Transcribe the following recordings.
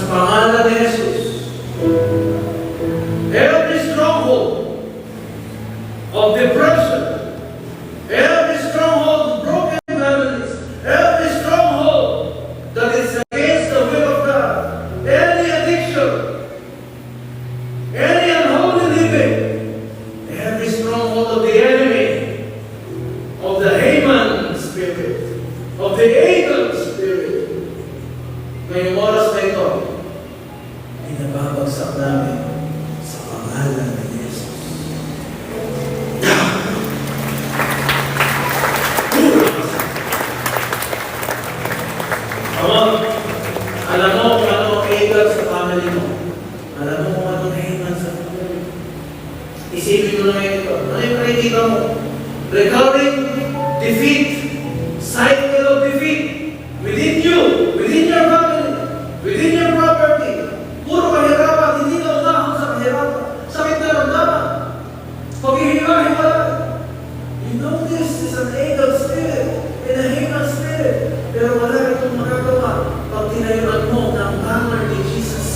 Sa pangalan ni Jesus, every stronghold of depression, every stronghold of broken families, every stronghold that is against the will of God, any addiction, any unholy living, every stronghold of the enemy, of the Haman spirit, of the Achan spirit, ngayong oras na ito, ay nababagsak namin sa pangalan ni Jesus. Alam mo kung ano ang Achan sa family mo. Alam mo kung ano ang Haman sa family mo. Isipin mo na ngayon ito. Ano yung nakikita mo? Recurring defeat, cycle of defeat within you, within your family, within your property. Puro kahirapan, hindi na umahon sa kahirapan. Sakit na ramdaman. Paghihiwa-hiwala. You know this is an Achan spirit and a Haman spirit. Pero wala itong magagawa pag tinayuan mo ng banner ni Jesus.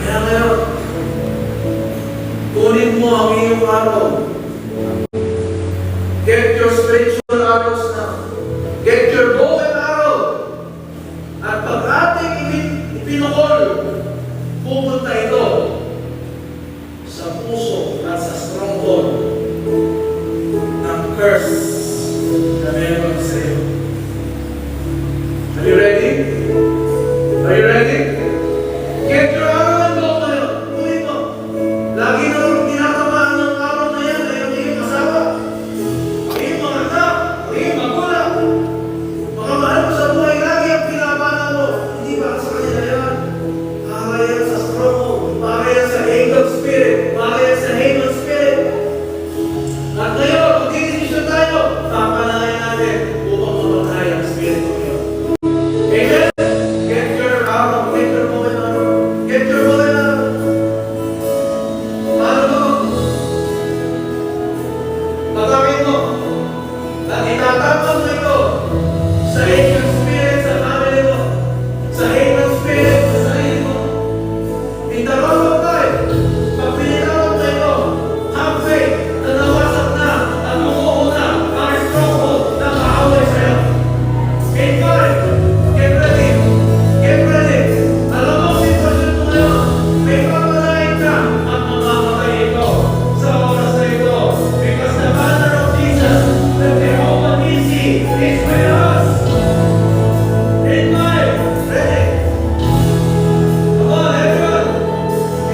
Kaya ngayon, kunin mo ang iyong araw. Get your spiritual arrows now. Get your bow and arrow. At pag ating ipinukol, pupunta ito sa puso at sa stronghold ng curse na meron sa iyo. Are you ready? Are you ready? Get your arrow and bow ngayon. Kunin mo. Lagi na tinatamaan ng araw na yan ay ang iyong asawa, ang iyong mga anak, ang iyong magulang. Mga mahal mo sa buhay, lagi ang pinapanan mo. Hindi ba sa kanya yan? Para yan sa stronghold, para yan sa Achan spirit, para yan sa Haman spirit. At ngayon, kung titisyon tayo, papanayan natin upang mamatay ang spirit ko yun. Amen? Get your arrow, get your bow and arrow. Get your bow and arrow. Paano mo? Pagkakit mo. At itatapos mo ito sa Achan spirit sa family mo, sa Haman spirit sa sarili mo. Itarong tayo. Pag pinitawag mo ito, have faith na nawasak na at umuuna ang stronghold na kaaway sa'yo. In five, get ready. Get ready. Alam mo, sitwasyon mo ngayon, may papalain ka at mamamatay ito sa oras na ito. Because the banner of Jesus, the Jehovah Nissi, is with us. In five, ready. Come on, everyone.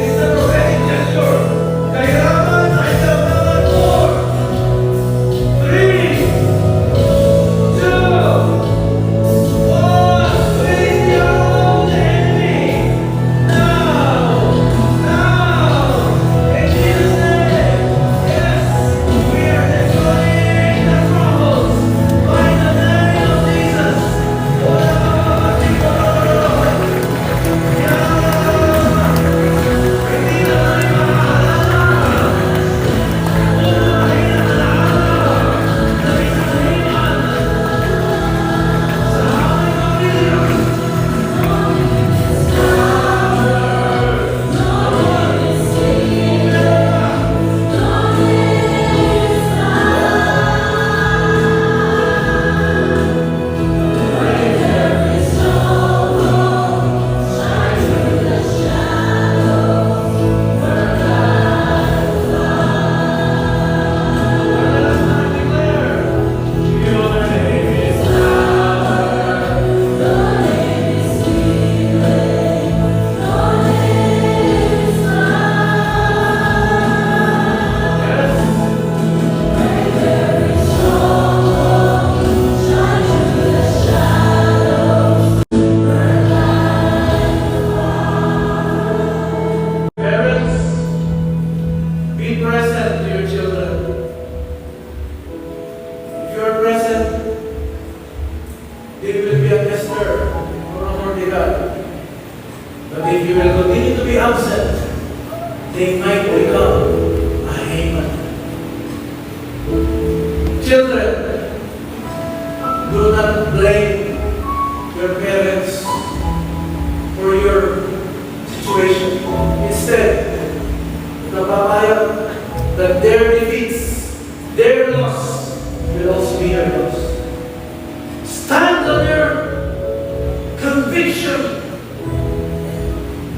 It's the prophetic gesture. Kahirapan na isang naman. 4, 3, 2, absent, they might become a Haman. Children, do not blame your parents defense for your situation. Instead, napapayag that their defeats, their loss, will also be your loss. Stand on your conviction.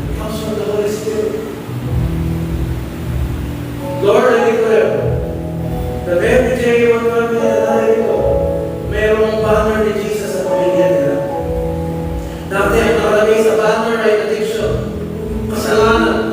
It comes from the Holy Spirit. Lord, I declare that every day when kami nalalayo ko, mayroong banner ni Jesus sa pamilya nila. Dati ang nakalagay sa banner ay addiction, kasalanan,